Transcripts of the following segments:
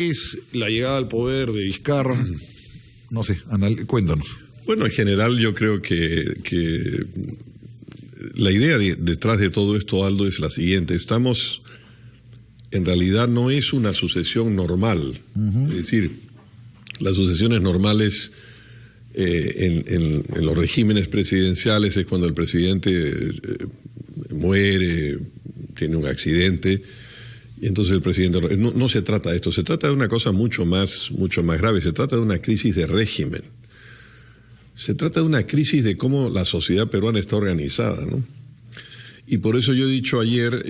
es la llegada al poder de Vizcarra? No sé, cuéntanos. Bueno, en general yo creo que la idea detrás de todo esto, Aldo, es la siguiente. En realidad no es una sucesión normal. Es decir, las sucesiones normales en los regímenes presidenciales es cuando el presidente muere, tiene un accidente, y entonces el presidente... No se trata de esto, se trata de una cosa mucho más grave, se trata de una crisis de régimen. Se trata de una crisis de cómo la sociedad peruana está organizada, ¿no? Y por eso yo he dicho ayer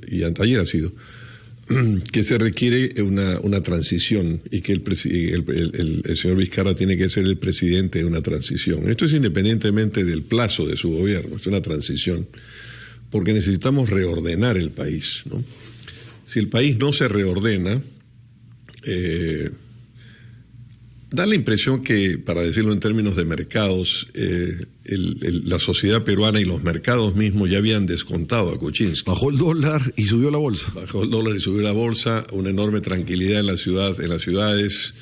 y anteayer ha sido, que se requiere una transición y que el señor Vizcarra tiene que ser el presidente de una transición. Esto es independientemente del plazo de su gobierno, es una transición, porque necesitamos reordenar el país, ¿no? Si el país no se reordena, da la impresión que, para decirlo en términos de mercados, la sociedad peruana y los mercados mismos ya habían descontado a Kuczynski. Bajó el dólar y subió la bolsa. Bajó el dólar y subió la bolsa, una enorme tranquilidad en las ciudades,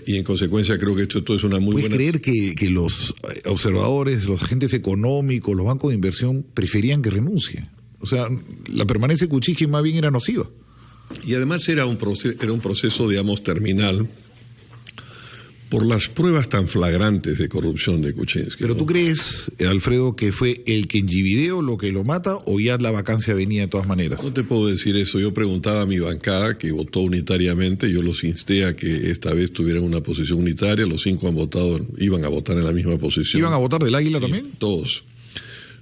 y en consecuencia creo que esto es una muy buena... ¿Puedes creer que los observadores, los agentes económicos, los bancos de inversión preferían que renuncie? O sea, la permanencia de Kuczynski más bien era nociva. Y además era un proceso, digamos, terminal, por las pruebas tan flagrantes de corrupción de Kuczynski. ¿Pero tú crees, Alfredo, que fue el Kenjivideo lo que lo mata o ya la vacancia venía de todas maneras? No te puedo decir eso. Yo preguntaba a mi bancada, que votó unitariamente, yo los insté a que esta vez tuvieran una posición unitaria, los 5 iban a votar en la misma posición. ¿Iban a votar del Águila también?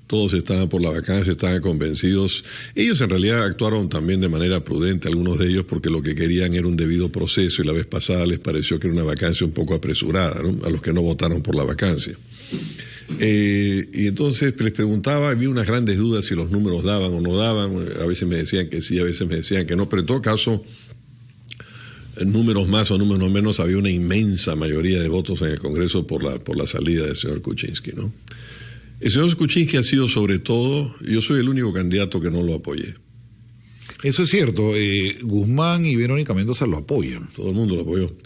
Todos estaban por la vacancia, estaban convencidos. Ellos en realidad actuaron también de manera prudente, algunos de ellos, porque lo que querían era un debido proceso, y la vez pasada les pareció que era una vacancia un poco apresurada, ¿no?, a los que no votaron por la vacancia. Y entonces les preguntaba, había unas grandes dudas si los números daban o no daban, a veces me decían que sí, a veces me decían que no, pero en todo caso, números más o números menos, había una inmensa mayoría de votos en el Congreso por la salida del señor Kuczynski, ¿no? El señor Kuczynski ha sido, sobre todo, yo soy el único candidato que no lo apoyé. Eso es cierto, Guzmán y Verónica Mendoza lo apoyan. Todo el mundo lo apoyó.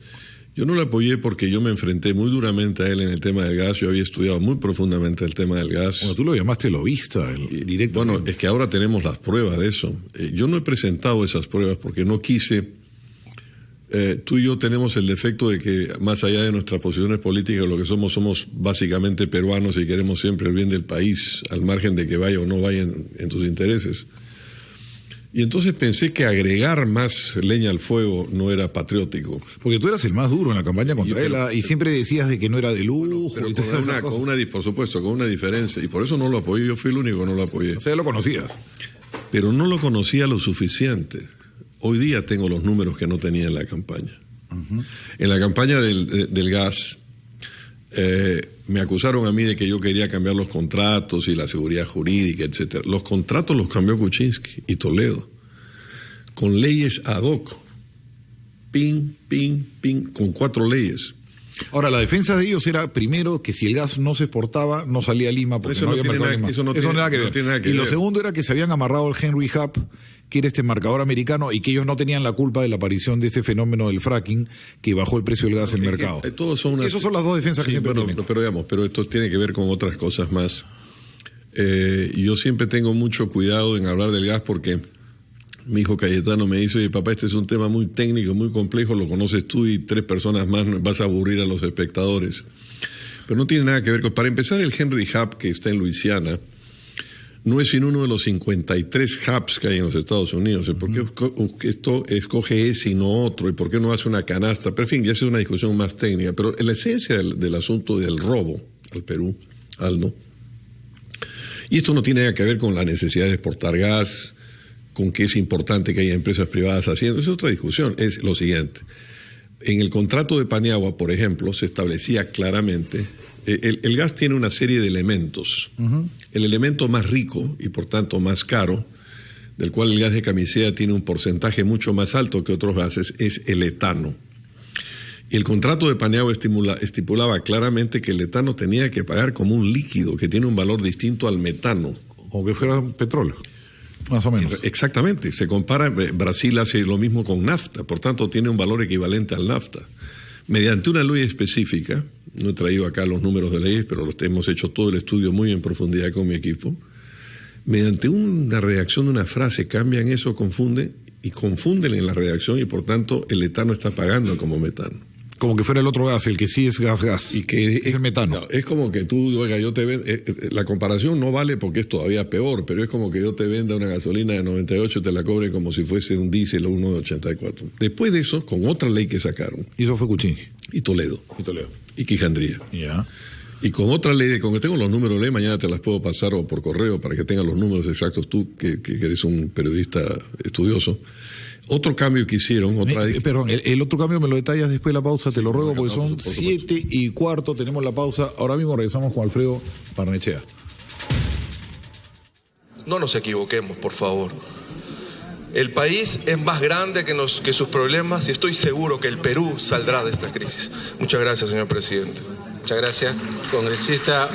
Yo no lo apoyé porque yo me enfrenté muy duramente a él en el tema del gas. Yo había estudiado muy profundamente el tema del gas. Bueno, tú lo llamaste lobista, directo. Bueno, es que ahora tenemos las pruebas de eso. Yo no he presentado esas pruebas porque no quise... tú y yo tenemos el defecto de que, más allá de nuestras posiciones políticas, lo que somos básicamente peruanos y queremos siempre el bien del país, al margen de que vaya o no vaya en tus intereses. Y entonces pensé que agregar más leña al fuego no era patriótico. Porque tú eras el más duro en la campaña contra él, y siempre decías de que no era de lujo. Pero por supuesto, con una diferencia. Y por eso no lo apoyé, yo fui el único que no lo apoyé. O sea, lo conocías. Pero no lo conocía lo suficiente. Hoy día tengo los números que no tenía en la campaña. Uh-huh. En la campaña del gas, me acusaron a mí de que yo quería cambiar los contratos y la seguridad jurídica, etcétera. Los contratos los cambió Kuczynski y Toledo, con leyes ad hoc. Ping, ping, ping, con 4 leyes. Ahora, la defensa de ellos era, primero, que si el gas no se exportaba, no salía a Lima, porque no había mercado en Lima. Eso no tiene nada que ver. Y lo segundo era que se habían amarrado al Henry Hub, que era este marcador americano, y que ellos no tenían la culpa de la aparición de este fenómeno del fracking que bajó el precio del gas en el mercado. Esas son las dos defensas que siempre tienen. Pero esto tiene que ver con otras cosas más. Yo siempre tengo mucho cuidado en hablar del gas porque mi hijo Cayetano me dice: oye, papá, este es un tema muy técnico, muy complejo, lo conoces tú y 3 personas más, vas a aburrir a los espectadores. Pero no tiene nada que ver con... Para empezar, el Henry Hub, que está en Luisiana, no es sino uno de los 53 hubs que hay en los Estados Unidos. ¿Por qué esto escoge ese y no otro? ¿Y por qué no hace una canasta? Pero en fin, ya es una discusión más técnica. Pero la esencia del asunto del robo al Perú, Aldo, y esto no tiene nada que ver con la necesidad de exportar gas, con que es importante que haya empresas privadas haciendo, es otra discusión. Es lo siguiente: en el contrato de Paniagua, por ejemplo, se establecía claramente, el gas tiene una serie de elementos. Uh-huh. El elemento más rico y por tanto más caro, del cual el gas de Camisea tiene un porcentaje mucho más alto que otros gases, es el etano. Y el contrato de Paniagua estipulaba claramente que el etano tenía que pagar como un líquido que tiene un valor distinto al metano. O que fuera petróleo. Más o menos. Exactamente. Se compara, Brasil hace lo mismo con nafta, por tanto tiene un valor equivalente al nafta. Mediante una ley específica, no he traído acá los números de leyes, pero hemos hecho todo el estudio muy en profundidad con mi equipo, mediante una redacción de una frase cambian eso, confunden en la redacción y por tanto el etano está pagando como metano. Como que fuera el otro gas, el que sí es gas. Y que es el metano. No, es como que tú, oiga, yo te vendo, la comparación no vale porque es todavía peor, pero es como que yo te venda una gasolina de 98 y te la cobre como si fuese un diésel o uno de 84. Después de eso, con otra ley que sacaron. Y eso fue Kuczynski. Y Toledo. Y Quijandría. Ya. Y con otra ley, con que tengo los números de ley, mañana te las puedo pasar o por correo para que tengas los números exactos tú, que eres un periodista estudioso. Otro cambio que hicieron... Perdón, el otro cambio me lo detallas después de la pausa, te lo ruego, porque son 7:15, tenemos la pausa. Ahora mismo regresamos con Alfredo Barnechea. No nos equivoquemos, por favor. El país es más grande que sus problemas y estoy seguro que el Perú saldrá de esta crisis. Muchas gracias, señor presidente. Muchas gracias. Congresista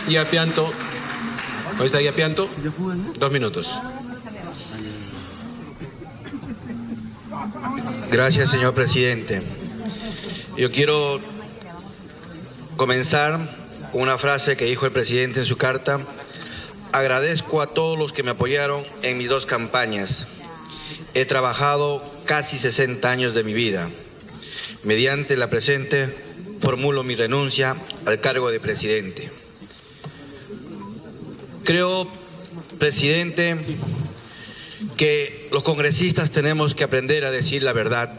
Yapianto. ¿Dónde está Yapianto? 2 minutos. Gracias, señor presidente. Yo quiero comenzar con una frase que dijo el presidente en su carta. Agradezco a todos los que me apoyaron en mis 2 campañas. He trabajado casi 60 años de mi vida. Mediante la presente, formulo mi renuncia al cargo de presidente. Creo, presidente, que los congresistas tenemos que aprender a decir la verdad.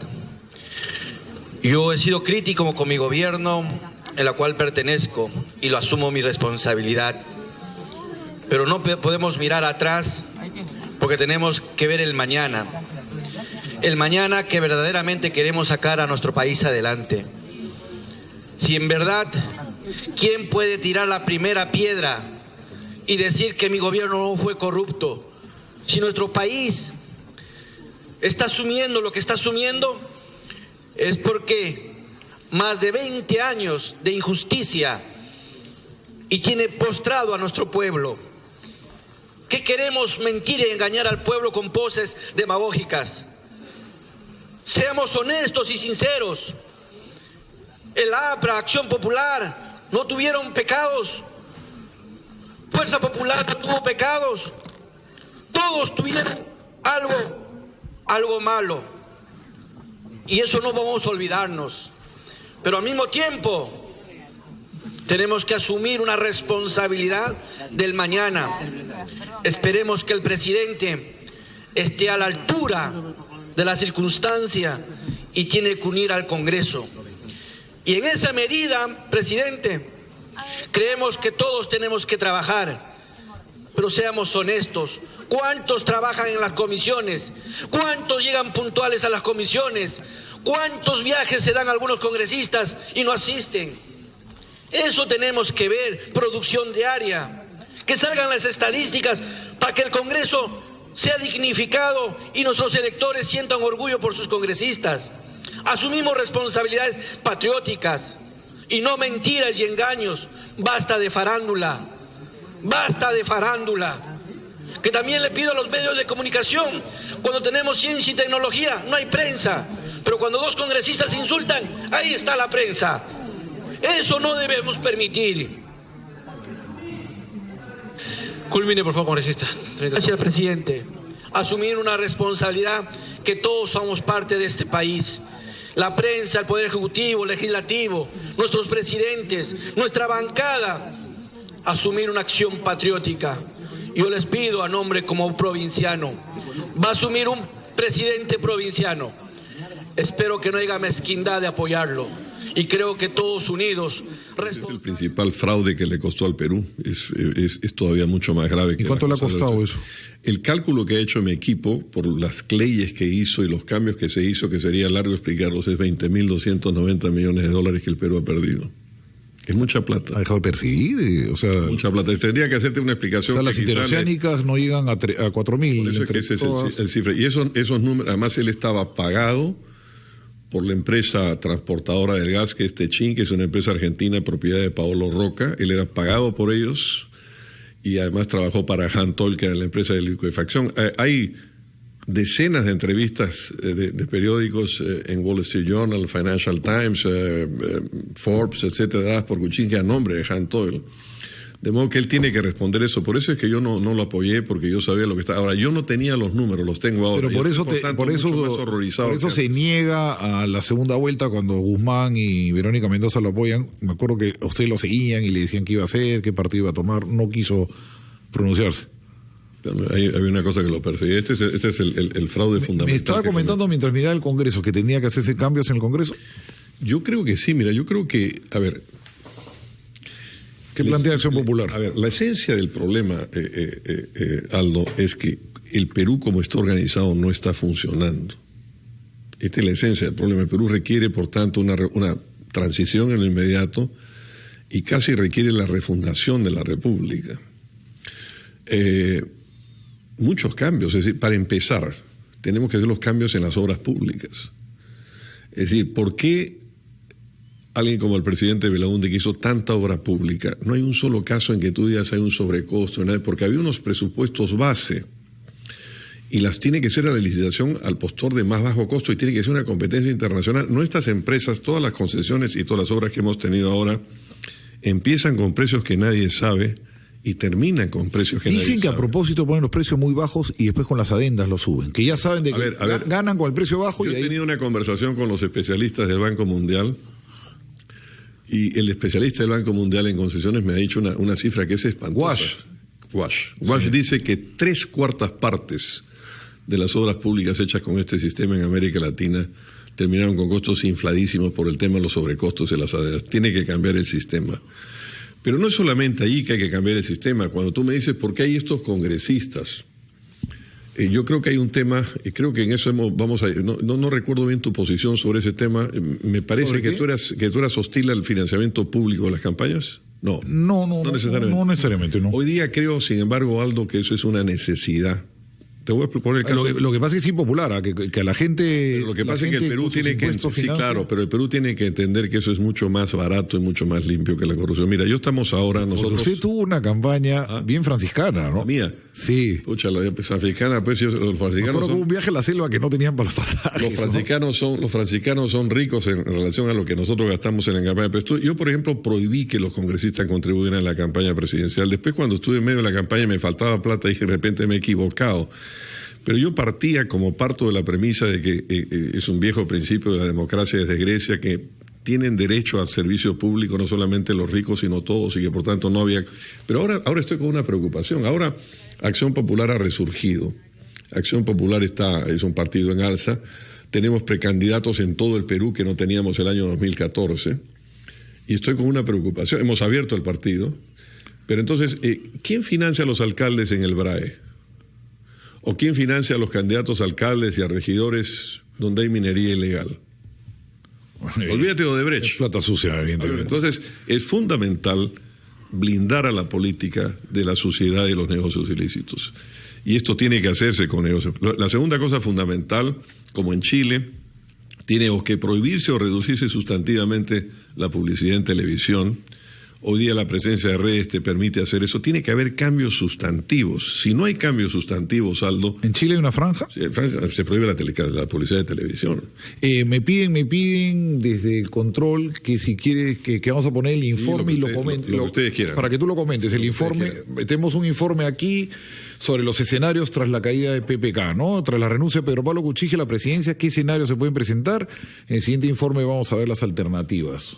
Yo he sido crítico con mi gobierno, en la cual pertenezco, y lo asumo mi responsabilidad. Pero no podemos mirar atrás porque tenemos que ver el mañana. El mañana que verdaderamente queremos sacar a nuestro país adelante. Si en verdad, ¿quién puede tirar la primera piedra y decir que mi gobierno no fue corrupto? Si nuestro país está asumiendo lo que está asumiendo, es porque más de 20 años de injusticia y tiene postrado a nuestro pueblo. ¿Qué queremos mentir y engañar al pueblo con poses demagógicas? Seamos honestos y sinceros. El APRA, Acción Popular, no tuvieron pecados. Fuerza Popular no tuvo pecados. Todos tuvieron algo malo. Y eso no vamos a olvidarnos. Pero al mismo tiempo, tenemos que asumir una responsabilidad del mañana. Esperemos que el presidente esté a la altura de la circunstancia y tiene que unir al Congreso. Y en esa medida, presidente, creemos que todos tenemos que trabajar, pero seamos honestos. ¿Cuántos trabajan en las comisiones? ¿Cuántos llegan puntuales a las comisiones? ¿Cuántos viajes se dan a algunos congresistas y no asisten? Eso tenemos que ver, producción diaria. Que salgan las estadísticas para que el Congreso sea dignificado y nuestros electores sientan orgullo por sus congresistas. Asumimos responsabilidades patrióticas y no mentiras y engaños. Basta de farándula. Basta de farándula. Que también le pido a los medios de comunicación, cuando tenemos ciencia y tecnología, no hay prensa. Pero cuando 2 congresistas se insultan, ahí está la prensa. Eso no debemos permitir. Culmine, por favor, congresista. Gracias, presidente. Asumir una responsabilidad que todos somos parte de este país. La prensa, el Poder Ejecutivo, Legislativo, nuestros presidentes, nuestra bancada. Asumir una acción patriótica. Yo les pido a nombre como provinciano. Va a asumir un presidente provinciano. Espero que no haya mezquindad de apoyarlo. Y creo que todos unidos... Es el principal fraude que le costó al Perú. Es todavía mucho más grave. ¿Y cuánto le ha costado eso? El cálculo que ha hecho mi equipo, por las leyes que hizo y los cambios que se hizo, que sería largo explicarlos, es 20.290 millones de dólares que el Perú ha perdido. Es mucha plata. Ha dejado de percibir, o sea... Mucha plata. Tendría que hacerte una explicación. O sea, las interoceánicas no llegan a 4.000. Por eso es que ese es el cifra. Y esos números, además él estaba pagado por la empresa transportadora del gas, que es Techin, que es una empresa argentina propiedad de Paolo Roca. Él era pagado por ellos y además trabajó para Hantoll, que era la empresa de liquefacción. Hay decenas de entrevistas de periódicos en Wall Street Journal, Financial Times, Forbes, etcétera, dadas por Kuczynski a nombre de Hantoll. De modo que él tiene que responder eso. Por eso es que yo no lo apoyé, porque yo sabía lo que estaba. Ahora, yo no tenía los números, los tengo ahora. Pero por eso se niega a la segunda vuelta cuando Guzmán y Verónica Mendoza lo apoyan. Me acuerdo que a usted lo seguían y le decían qué iba a hacer, qué partido iba a tomar. No quiso pronunciarse. Había una cosa que lo perseguía. Este es el fraude fundamental. Me estaba comentando mientras miraba el Congreso que tenía que hacerse cambios en el Congreso. Yo creo que sí, mira, yo creo que, a ver... ¿Qué plantea Acción Popular? A ver, la esencia del problema, Aldo, es que el Perú como está organizado no está funcionando. Esta es la esencia del problema. El Perú requiere, por tanto, una transición en lo inmediato y casi requiere la refundación de la República. Muchos cambios, es decir, para empezar, tenemos que hacer los cambios en las obras públicas. Es decir, ¿por qué alguien como el presidente Belaúnde, que hizo tanta obra pública, no hay un solo caso en que tú digas hay un sobrecosto, porque había unos presupuestos base y las tiene que ser a la licitación al postor de más bajo costo y tiene que ser una competencia internacional? No, estas empresas, todas las concesiones y todas las obras que hemos tenido ahora empiezan con precios que nadie sabe y terminan con precios que nadie sabe. Dicen que a propósito ponen los precios muy bajos y después con las adendas los suben, que ya saben de que ganan con el precio bajo. Yo he tenido una conversación con los especialistas del Banco Mundial. Y el especialista del Banco Mundial en concesiones me ha dicho una cifra que es espantosa. Wash dice que 3/4 partes de las obras públicas hechas con este sistema en América Latina terminaron con costos infladísimos por el tema de los sobrecostos de las adendas. Tiene que cambiar el sistema. Pero no es solamente allí que hay que cambiar el sistema. Cuando tú me dices, ¿por qué hay estos congresistas? Yo creo que hay un tema, y creo que en eso vamos a ir. No recuerdo bien tu posición sobre ese tema. Me parece que tú eras hostil al financiamiento público de las campañas. No necesariamente. No. Hoy día creo, sin embargo, Aldo, que eso es una necesidad. Te voy a proponer el caso. Lo que pasa es que es impopular, que a la gente. Pero lo que pasa es que el Perú tiene que. Sí, claro, pero el Perú tiene que entender que eso es mucho más barato y mucho más limpio que la corrupción. Mira, estamos ahora nosotros. Porque usted tuvo una campaña bien franciscana, ¿no? ¿La mía? Sí. Pucha, la franciscana, pues los franciscanos. Hubo un viaje a la selva que no tenían para los pasajes. Los franciscanos son ricos en relación a lo que nosotros gastamos en la campaña. Pero yo, por ejemplo, prohibí que los congresistas contribuyeran a la campaña presidencial. Después, cuando estuve en medio de la campaña y me faltaba plata, dije, de repente me he equivocado. Pero yo partía como parto de la premisa de que es un viejo principio de la democracia desde Grecia, que tienen derecho al servicio público no solamente los ricos, sino todos, y que por tanto no había... Pero ahora estoy con una preocupación. Ahora Acción Popular ha resurgido. Acción Popular es un partido en alza. Tenemos precandidatos en todo el Perú que no teníamos el año 2014. Y estoy con una preocupación. Hemos abierto el partido. Pero entonces, ¿quién financia a los alcaldes en el BRAE? ¿O quién financia a los candidatos a alcaldes y a regidores donde hay minería ilegal? Olvídate de Odebrecht. Es plata sucia, evidentemente. Entonces, es fundamental blindar a la política de la suciedad y los negocios ilícitos. Y esto tiene que hacerse con negocios. La segunda cosa fundamental, como en Chile, tiene o que prohibirse o reducirse sustantivamente la publicidad en televisión. Hoy día la presencia de redes te permite hacer eso. Tiene que haber cambios sustantivos. Si no hay cambios sustantivos, Aldo... ¿En Chile hay una franja? Sí, en Francia se prohíbe la publicidad de televisión. Me piden desde el control que si quieres que vamos a poner el informe y lo comentes. Lo que ustedes quieran. Para que tú lo comentes. El informe, metemos un informe aquí sobre los escenarios tras la caída de PPK, ¿no? Tras la renuncia de Pedro Pablo Kuczynski a la presidencia, ¿qué escenarios se pueden presentar? En el siguiente informe vamos a ver las alternativas.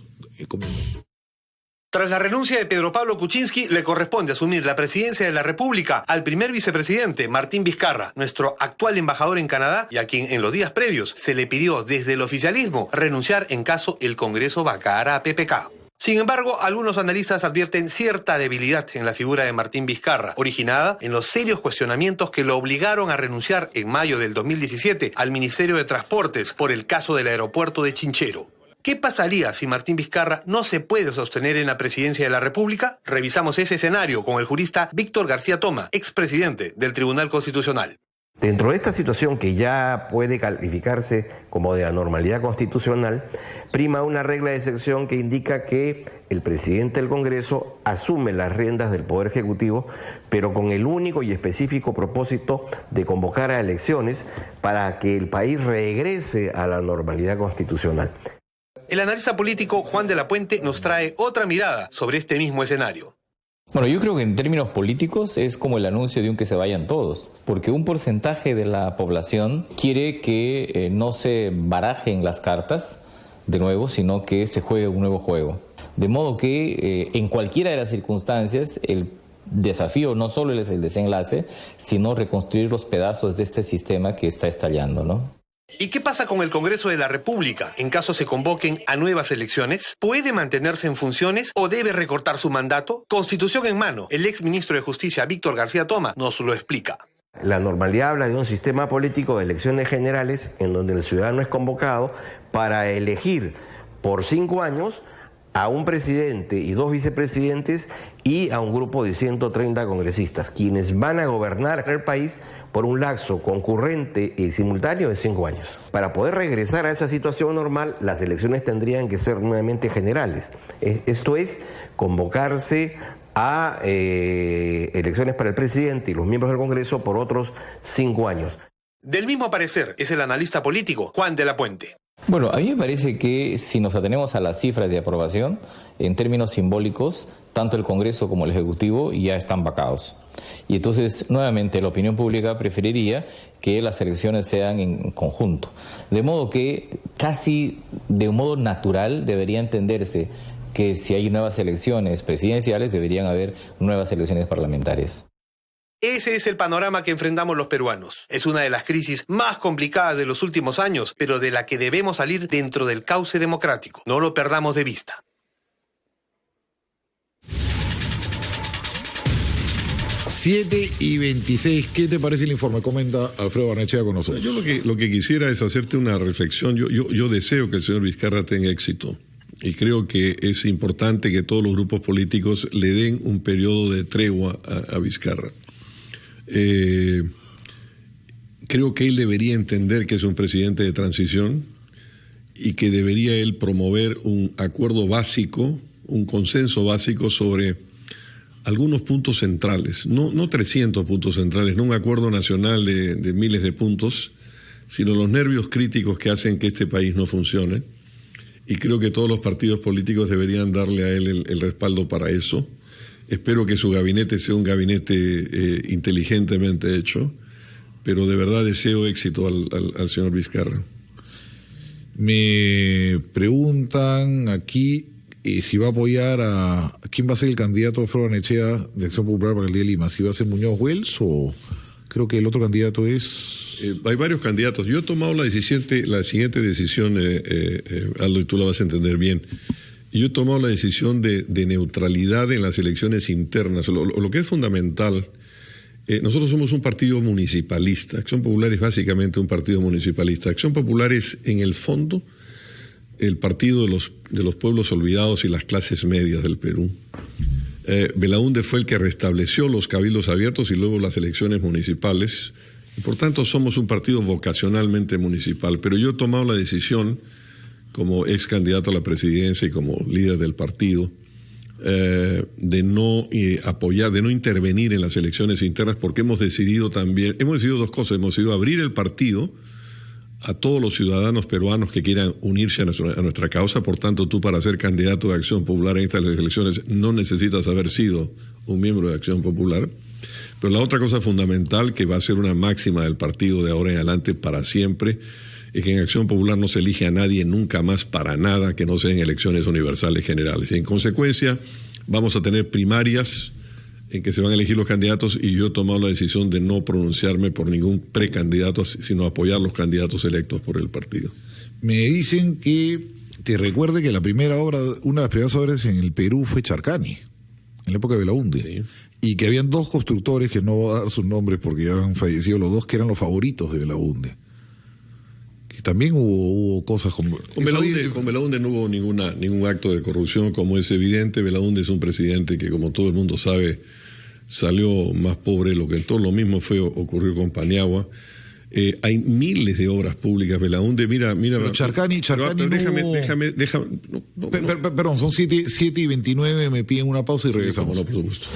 Tras la renuncia de Pedro Pablo Kuczynski, le corresponde asumir la presidencia de la República al primer vicepresidente, Martín Vizcarra, nuestro actual embajador en Canadá, y a quien en los días previos se le pidió desde el oficialismo renunciar en caso el Congreso vacara a PPK. Sin embargo, algunos analistas advierten cierta debilidad en la figura de Martín Vizcarra, originada en los serios cuestionamientos que lo obligaron a renunciar en mayo del 2017 al Ministerio de Transportes por el caso del aeropuerto de Chinchero. ¿Qué pasaría si Martín Vizcarra no se puede sostener en la presidencia de la República? Revisamos ese escenario con el jurista Víctor García Toma, expresidente del Tribunal Constitucional. Dentro de esta situación que ya puede calificarse como de anormalidad constitucional, prima una regla de excepción que indica que el presidente del Congreso asume las riendas del Poder Ejecutivo, pero con el único y específico propósito de convocar a elecciones para que el país regrese a la normalidad constitucional. El analista político Juan de la Puente nos trae otra mirada sobre este mismo escenario. Bueno, yo creo que en términos políticos es como el anuncio de un que se vayan todos, porque un porcentaje de la población quiere que no se barajen las cartas de nuevo, sino que se juegue un nuevo juego. De modo que en cualquiera de las circunstancias el desafío no solo es el desenlace, sino reconstruir los pedazos de este sistema que está estallando, ¿no? ¿Y qué pasa con el Congreso de la República en caso se convoquen a nuevas elecciones? ¿Puede mantenerse en funciones o debe recortar su mandato? Constitución en mano, el exministro de Justicia Víctor García Toma nos lo explica. La normalidad habla de un sistema político de elecciones generales en donde el ciudadano es convocado para elegir por 5 años a un presidente y 2 vicepresidentes y a un grupo de 130 congresistas, quienes van a gobernar el país por un lapso concurrente y simultáneo de 5 años. Para poder regresar a esa situación normal, las elecciones tendrían que ser nuevamente generales. Esto es, convocarse a elecciones para el presidente y los miembros del Congreso por otros 5 años. Del mismo parecer es el analista político Juan de la Puente. Bueno, a mí me parece que si nos atenemos a las cifras de aprobación, en términos simbólicos, tanto el Congreso como el Ejecutivo ya están vacados. Y entonces, nuevamente, la opinión pública preferiría que las elecciones sean en conjunto. De modo que, casi de un modo natural, debería entenderse que si hay nuevas elecciones presidenciales, deberían haber nuevas elecciones parlamentarias. Ese es el panorama que enfrentamos los peruanos. Es una de las crisis más complicadas de los últimos años, pero de la que debemos salir dentro del cauce democrático. No lo perdamos de vista. 7:26. ¿Qué te parece el informe? Comenta Alfredo Barnechea con nosotros. Yo lo que quisiera es hacerte una reflexión. Yo deseo que el señor Vizcarra tenga éxito. Y creo que es importante que todos los grupos políticos le den un periodo de tregua a Vizcarra. Creo que él debería entender que es un presidente de transición y que debería él promover un acuerdo básico, un consenso básico sobre algunos puntos centrales, no 300 puntos centrales, no un acuerdo nacional de miles de puntos, sino los nervios críticos que hacen que este país no funcione. Y creo que todos los partidos políticos deberían darle a él el respaldo para eso. Espero que su gabinete sea un gabinete inteligentemente hecho, pero de verdad deseo éxito al señor Vizcarra. Me preguntan aquí si va a apoyar a... ¿Quién va a ser el candidato de Alfredo Barnechea de Acción Popular para el Día de Lima? ¿Si va a ser Muñoz Wells o creo que el otro candidato es...? Hay varios candidatos. Yo he tomado la siguiente decisión, Aldo, y tú la vas a entender bien. Yo he tomado la decisión de neutralidad en las elecciones internas. Lo que es fundamental, nosotros somos un partido municipalista. Acción Popular es básicamente un partido municipalista. Acción Popular es, en el fondo, el partido de los pueblos olvidados y las clases medias del Perú. Belaúnde fue el que restableció los cabildos abiertos y luego las elecciones municipales. Y por tanto somos un partido vocacionalmente municipal. Pero yo he tomado la decisión, como ex candidato a la presidencia y como líder del partido, de no apoyar, de no intervenir en las elecciones internas, porque hemos decidido 2 cosas. Hemos decidido abrir el partido a todos los ciudadanos peruanos que quieran unirse a nuestra causa. Por tanto, tú, para ser candidato de Acción Popular en estas elecciones, no necesitas haber sido un miembro de Acción Popular. Pero la otra cosa fundamental, que va a ser una máxima del partido de ahora en adelante para siempre, es que en Acción Popular no se elige a nadie nunca más para nada que no sean elecciones universales generales. Y en consecuencia, vamos a tener primarias en que se van a elegir los candidatos, y yo he tomado la decisión de no pronunciarme por ningún precandidato, sino apoyar los candidatos electos por el partido. Me dicen que te recuerde que una de las primeras obras en el Perú fue Charcani, en la época de Belaúnde. Sí. Y que habían 2 constructores, que no voy a dar sus nombres porque ya han fallecido los 2, que eran los favoritos de Belaúnde. Que también hubo cosas con Belaúnde no hubo ningún acto de corrupción, como es evidente. Belaúnde es un presidente que, como todo el mundo sabe, salió más pobre de lo que entró. Lo mismo ocurrió con Paniagua. Hay miles de obras públicas, Belaúnde, mira. Pero Charcani pero déjame. Perdón, son 7:29, me piden una pausa y regresamos. Sí, por supuesto.